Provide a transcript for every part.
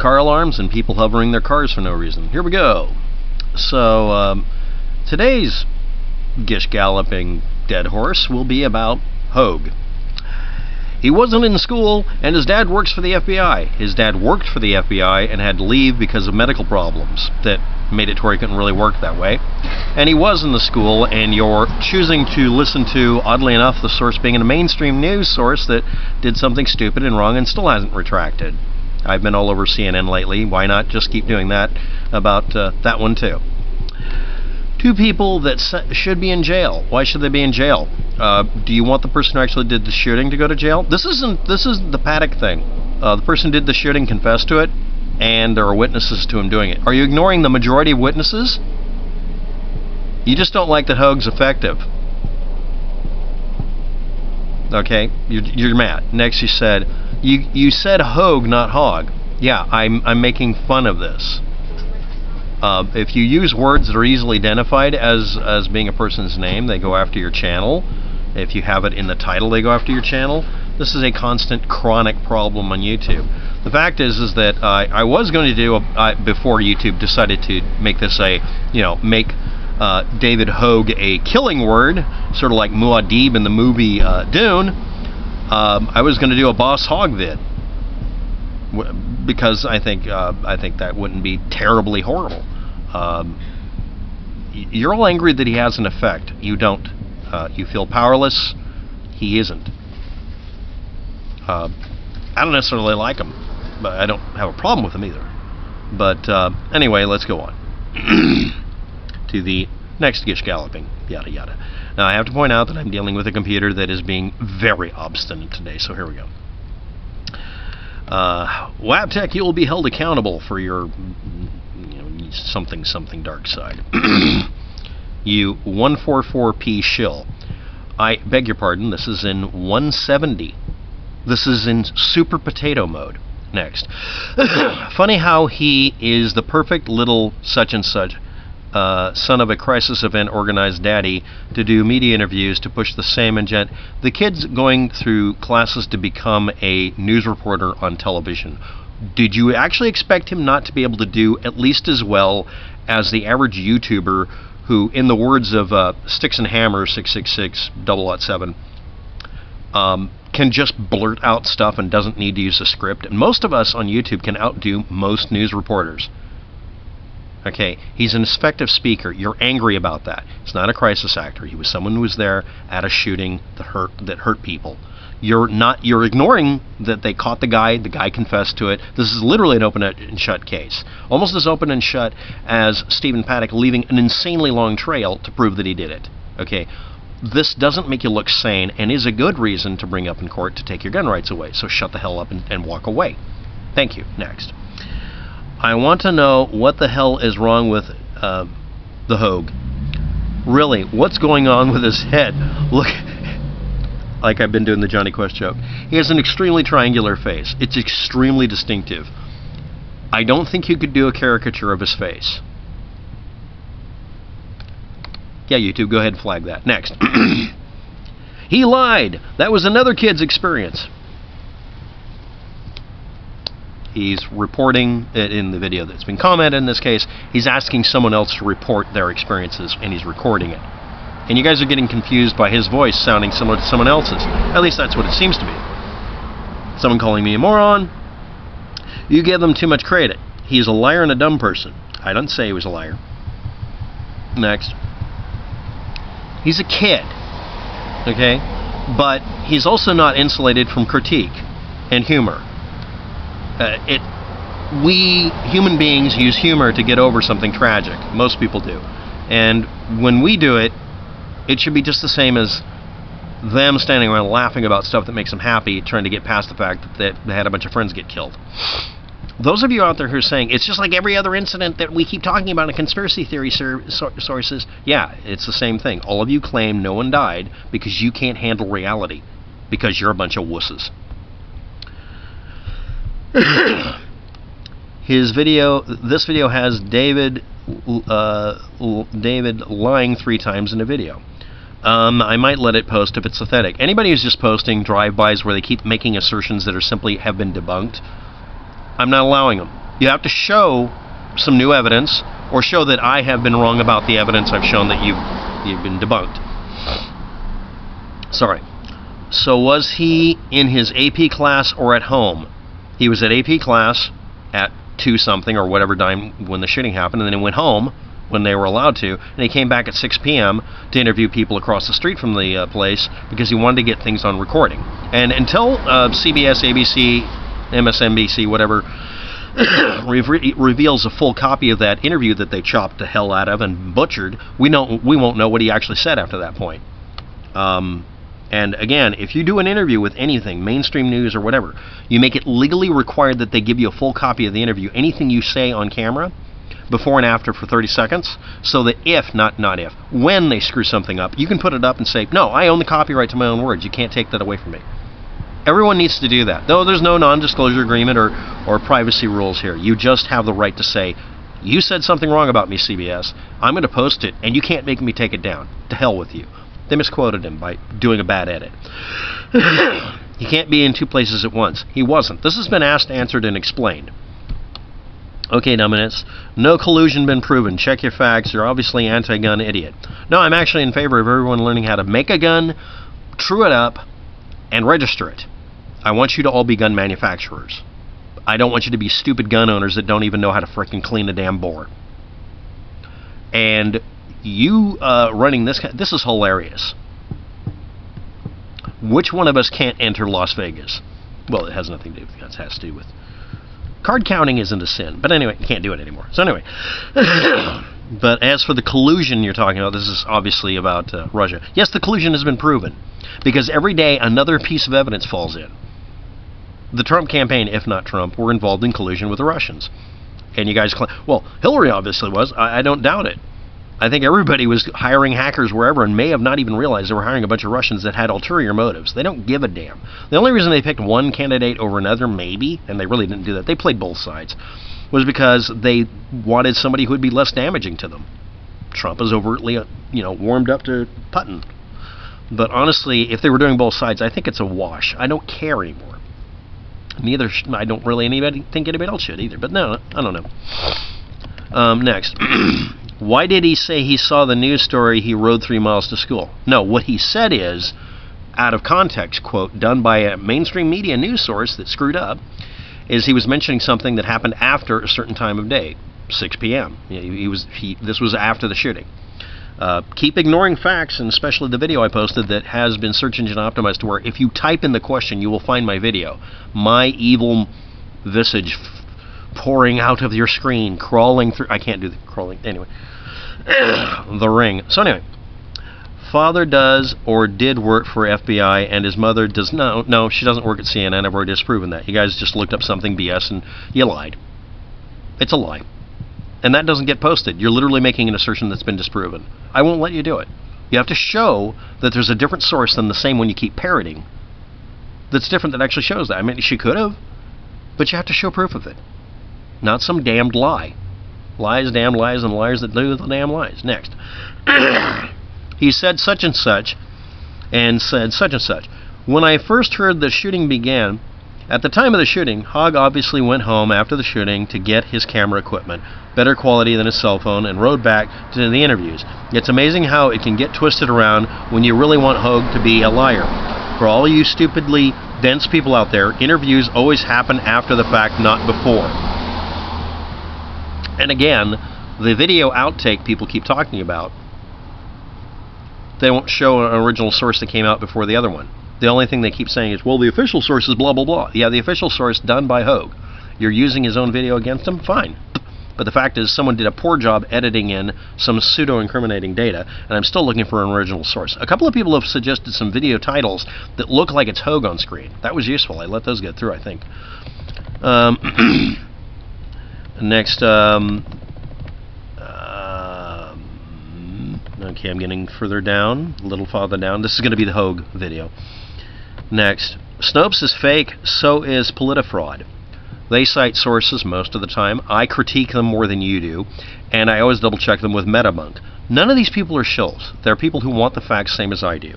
car alarms and people hovering their cars for no reason. Here we go. So, today's gish galloping dead horse will be about Hoagg. He wasn't in school, and his dad works for the FBI. His dad worked for the FBI and had to leave because of medical problems that made it to where he couldn't really work that way. And he was in the school, and you're choosing to listen to, oddly enough, the source being a mainstream news source that did something stupid and wrong and still hasn't retracted. I've been all over CNN lately. Why not just keep doing that about that one too? Two people that should be in jail. Why should they be in jail? Do you want the person who actually did the shooting to go to jail? This is the Paddock thing. The person who did the shooting confessed to it, and there are witnesses to him doing it. Are you ignoring the majority of witnesses? You just don't like that Hoagg's effective. Okay, you're mad. Next, you said Hoagg, not hog. Yeah, I'm making fun of this. If you use words that are easily identified as being a person's name, they go after your channel. If you have it in the title, they go after your channel. This is a constant, chronic problem on YouTube. The fact is that I was going to do before YouTube decided to make this make David Hoagg a killing word, sort of like Muad'Dib in the movie Dune. I was going to do a Boss Hogg vid, because I think that wouldn't be terribly horrible. You're all angry that he has an effect. You don't. You feel powerless. He isn't. I don't necessarily like him, but I don't have a problem with him either. But anyway, let's go on to the next gish galloping, yada yada. Now I have to point out that I'm dealing with a computer that is being very obstinate today, so here we go. Wabtec, you will be held accountable for your something dark side. You 144p shill. I beg your pardon, this is in 170. This is in super potato mode. Next. Funny how he is the perfect little such and such son of a crisis event organized daddy to do media interviews to push the same agenda. The kid's going through classes to become a news reporter on television. Did you actually expect him not to be able to do at least as well as the average YouTuber who, in the words of Sticks and Hammer 666-007, can just blurt out stuff and doesn't need to use a script? And most of us on YouTube can outdo most news reporters. Okay, he's an effective speaker. You're angry about that. He's not a crisis actor. He was someone who was there at a shooting that hurt people. You're ignoring that they caught the guy confessed to it. This is literally an open and shut case. Almost as open and shut as Stephen Paddock leaving an insanely long trail to prove that he did it. Okay, this doesn't make you look sane and is a good reason to bring up in court to take your gun rights away. So shut the hell up and walk away. Thank you. Next. I want to know what the hell is wrong with the Hoagg. Really, what's going on with his head? Look, like I've been doing the Johnny Quest joke. He has an extremely triangular face. It's extremely distinctive. I don't think you could do a caricature of his face. Yeah, YouTube, go ahead and flag that. Next. He lied. That was another kid's experience. He's reporting it in the video that's been commented in this case. He's asking someone else to report their experiences, and he's recording it. And you guys are getting confused by his voice sounding similar to someone else's. At least that's what it seems to be. Someone calling me a moron. You give him too much credit. He's a liar and a dumb person. I don't say he was a liar. Next. He's a kid. Okay? But he's also not insulated from critique and humor. We human beings use humor to get over something tragic. Most people do. And when we do it, it should be just the same as them standing around laughing about stuff that makes them happy, trying to get past the fact that they had a bunch of friends get killed. Those of you out there who are saying, it's just like every other incident that we keep talking about in conspiracy theory sources, yeah, it's the same thing. All of you claim no one died because you can't handle reality, because you're a bunch of wusses. This video has David lying 3 times in a video. I might let it post if it's pathetic. Anybody who's just posting drive-bys where they keep making assertions that are simply have been debunked, I'm not allowing them. You have to show some new evidence, or show that I have been wrong about the evidence I've shown that you've been debunked. Sorry. So was he in his AP class or at home? He was at AP class at 2 something or whatever time when the shooting happened, and then he went home when they were allowed to, and he came back at 6 p.m. to interview people across the street from the place because he wanted to get things on recording. And until CBS, ABC, MSNBC, whatever, reveals a full copy of that interview that they chopped the hell out of and butchered, we won't know what he actually said after that point. And again, if you do an interview with anything, mainstream news or whatever, you make it legally required that they give you a full copy of the interview, anything you say on camera, before and after for 30 seconds, so that when they screw something up, you can put it up and say, no, I own the copyright to my own words. You can't take that away from me. Everyone needs to do that. Though there's no non-disclosure agreement or privacy rules here. You just have the right to say, you said something wrong about me, CBS. I'm going to post it, and you can't make me take it down. To hell with you. They misquoted him by doing a bad edit. He can't be in 2 places at once. He wasn't. This has been asked, answered, and explained. Okay, dumbnuts. No collusion been proven. Check your facts. You're obviously anti-gun idiot. No, I'm actually in favor of everyone learning how to make a gun, true it up, and register it. I want you to all be gun manufacturers. I don't want you to be stupid gun owners that don't even know how to frickin' clean a damn bore. And you running this is hilarious. Which one of us can't enter Las Vegas? Well, it has nothing to do with guns. It has to do with card counting isn't a sin. But anyway, you can't do it anymore. So anyway. But as for the collusion you're talking about, this is obviously about Russia. Yes, the collusion has been proven. Because every day another piece of evidence falls in. The Trump campaign, if not Trump, were involved in collusion with the Russians. And you guys claim, well, Hillary obviously was. I don't doubt it. I think everybody was hiring hackers wherever and may have not even realized they were hiring a bunch of Russians that had ulterior motives. They don't give a damn. The only reason they picked one candidate over another, maybe, and they really didn't do that, they played both sides, was because they wanted somebody who would be less damaging to them. Trump is overtly, warmed up to Putin. But honestly, if they were doing both sides, I think it's a wash. I don't care anymore. I don't really think anybody else should either. But no, I don't know. Next. Why did he say he saw the news story he rode 3 miles to school? No, what he said is, out of context, quote, done by a mainstream media news source that screwed up, is he was mentioning something that happened after a certain time of day, 6 p.m. This was after the shooting. Keep ignoring facts, and especially the video I posted that has been search engine optimized to where if you type in the question, you will find my video. My evil visage pouring out of your screen, crawling through. I can't do the crawling. Anyway. The Ring. So anyway. Father does or did work for FBI, and his mother does not. No, she doesn't work at CNN. I've already disproven that. You guys just looked up something BS and you lied. It's a lie. And that doesn't get posted. You're literally making an assertion that's been disproven. I won't let you do it. You have to show that there's a different source than the same one you keep parroting that's different that actually shows that. I mean, she could have, but you have to show proof of it. Not some damned lie. Lies, damn lies, and liars that do the damn lies. Next. He said such and such, and said such and such. When I first heard the shooting began, at the time of the shooting, Hoagg obviously went home after the shooting to get his camera equipment, better quality than his cell phone, and rode back to the interviews. It's amazing how it can get twisted around when you really want Hoagg to be a liar. For all you stupidly dense people out there, interviews always happen after the fact, not before. And again, the video outtake people keep talking about, they won't show an original source that came out before the other one. The only thing they keep saying is, well, the official source is blah, blah, blah. Yeah, the official source done by Hoagg. You're using his own video against him? Fine. But the fact is, someone did a poor job editing in some pseudo-incriminating data, and I'm still looking for an original source. A couple of people have suggested some video titles that look like it's Hoagg on screen. That was useful. I let those get through, I think. Next, okay, I'm getting further down, a little farther down. This is going to be the Hoagg video. Next, Snopes is fake, so is Politi-Fraud. They cite sources most of the time. I critique them more than you do, and I always double-check them with Metabunk. None of these people are shills. They're people who want the facts same as I do.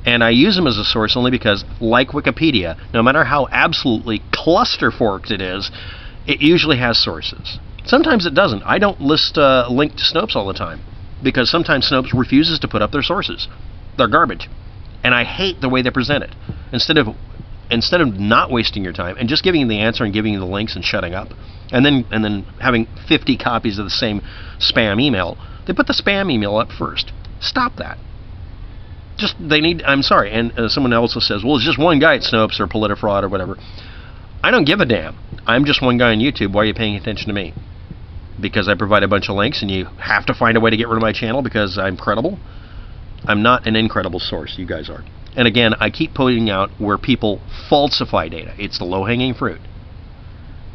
And I use them as a source only because, like Wikipedia, no matter how absolutely clusterforked it is, it usually has sources. Sometimes it doesn't. I don't list link to Snopes all the time, because sometimes Snopes refuses to put up their sources. They're garbage. And I hate the way they present it. Instead of not wasting your time and just giving you the answer and giving you the links and shutting up, and then having 50 copies of the same spam email, they put the spam email up first. Stop that. I'm sorry. And someone also says, well, it's just one guy at Snopes or Politi-Fraud or whatever. I don't give a damn. I'm just one guy on YouTube. Why are you paying attention to me? Because I provide a bunch of links and you have to find a way to get rid of my channel because I'm credible? I'm not an incredible source. You guys are. And again, I keep pointing out where people falsify data. It's the low-hanging fruit.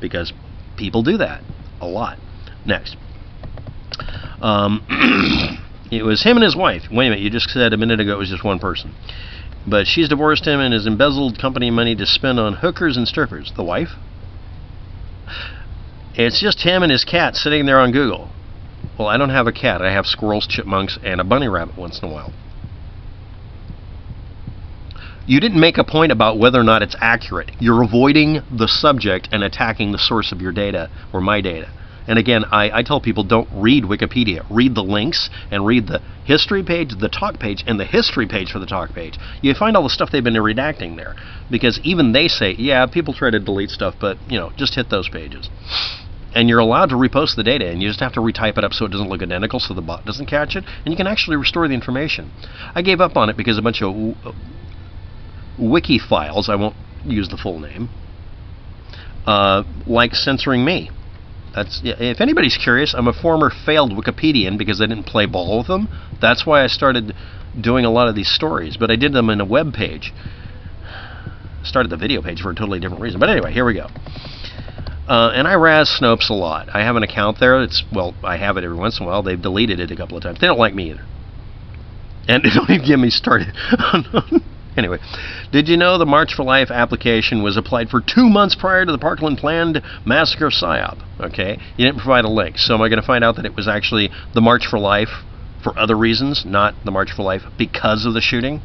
Because people do that a lot. Next. It was him and his wife. Wait a minute, you just said a minute ago it was just one person. But she's divorced him and has embezzled company money to spend on hookers and strippers. The wife? It's just him and his cat sitting there on Google. Well, I don't have a cat. I have squirrels, chipmunks, and a bunny rabbit once in a while. You didn't make a point about whether or not it's accurate. You're avoiding the subject and attacking the source of your data or my data. And again, I tell people don't read Wikipedia. Read the links and read the history page, the talk page, and the history page for the talk page. You find all the stuff they've been redacting there. Because even they say, yeah, people try to delete stuff, but, just hit those pages. And you're allowed to repost the data, and you just have to retype it up so it doesn't look identical so the bot doesn't catch it, and you can actually restore the information. I gave up on it because a bunch of wiki files, I won't use the full name, like censoring me. If anybody's curious, I'm a former failed Wikipedian because I didn't play ball with them. That's why I started doing a lot of these stories, but I did them in a web page. Started the video page for a totally different reason. But anyway, here we go. And I razz Snopes a lot. I have an account there. I have it every once in a while. They've deleted it a couple of times. They don't like me either. And don't even get me started. Anyway, did you know the March for Life application was applied for 2 months prior to the Parkland planned massacre psyop? Okay, you didn't provide a link. So am I going to find out that it was actually the March for Life for other reasons, not the March for Life because of the shooting?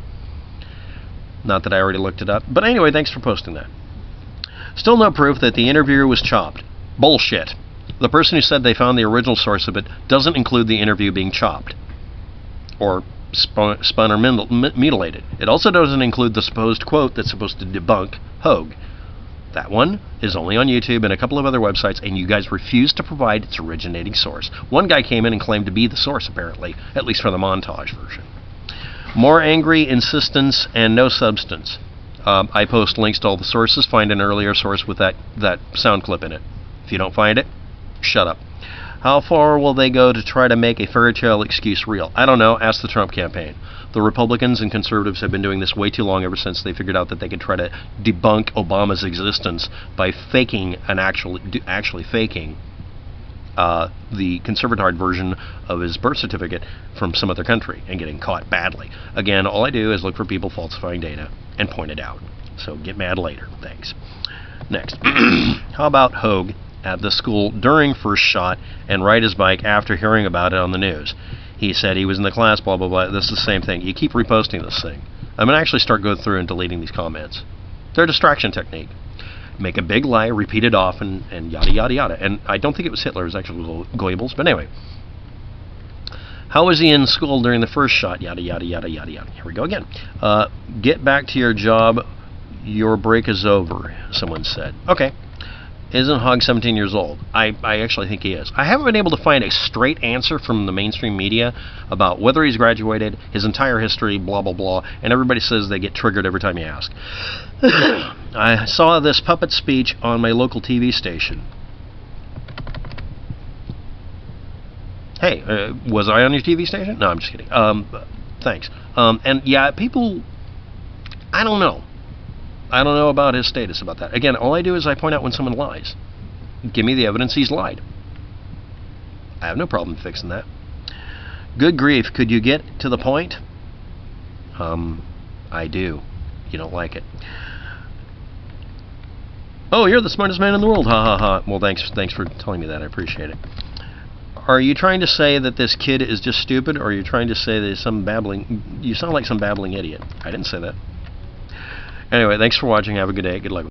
Not that I already looked it up. But anyway, thanks for posting that. Still no proof that the interviewer was chopped. Bullshit. The person who said they found the original source of it doesn't include the interview being chopped or spun or mutilated. It also doesn't include the supposed quote that's supposed to debunk hoagg. That one is only on YouTube and a couple of other websites, and you guys refuse to provide its originating source. One guy came in and claimed to be the source, apparently, at least for the montage version. More angry insistence and no substance. I post links to all the sources. Find an earlier source with that sound clip in it. If you don't find it, shut up. How far will they go to try to make a fairy tale excuse real? I don't know. Ask the Trump campaign. The Republicans and conservatives have been doing this way too long, ever since they figured out that they could try to debunk Obama's existence by faking actually faking the conservatard version of his birth certificate from some other country and getting caught badly. Again, all I do is look for people falsifying data and point it out. So get mad later. Thanks. Next. How about hoagg at the school during first shot and ride his bike after hearing about it on the news? He said he was in the class, blah, blah, blah. This is the same thing. You keep reposting this thing. I'm going to actually start going through and deleting these comments. They're a distraction technique. Make a big lie, repeat it off, and yada, yada, yada. And I don't think it was Hitler. It was actually Goebbels. But anyway. How was he in school during the first shot? Yada, yada, yada, yada, yada. Here we go again. Get back to your job. Your break is over, someone said. Okay. Isn't Hoagg 17 years old? I actually think he is. I haven't been able to find a straight answer from the mainstream media about whether he's graduated, his entire history, blah, blah, blah, and everybody says they get triggered every time you ask. I saw this puppet speech on my local TV station. Hey, was I on your TV station? No, I'm just kidding. Thanks. And yeah, people, I don't know. I don't know about his status about that. Again, all I do is I point out when someone lies. Give me the evidence he's lied. I have no problem fixing that. Good grief, could you get to the point? I do. You don't like it. Oh, you're the smartest man in the world. Ha ha ha. Well, thanks for telling me that. I appreciate it. Are you trying to say that this kid is just stupid, or are you trying to say there's some babbling? You sound like some babbling idiot. I didn't say that. Anyway, thanks for watching. Have a good day. Good luck.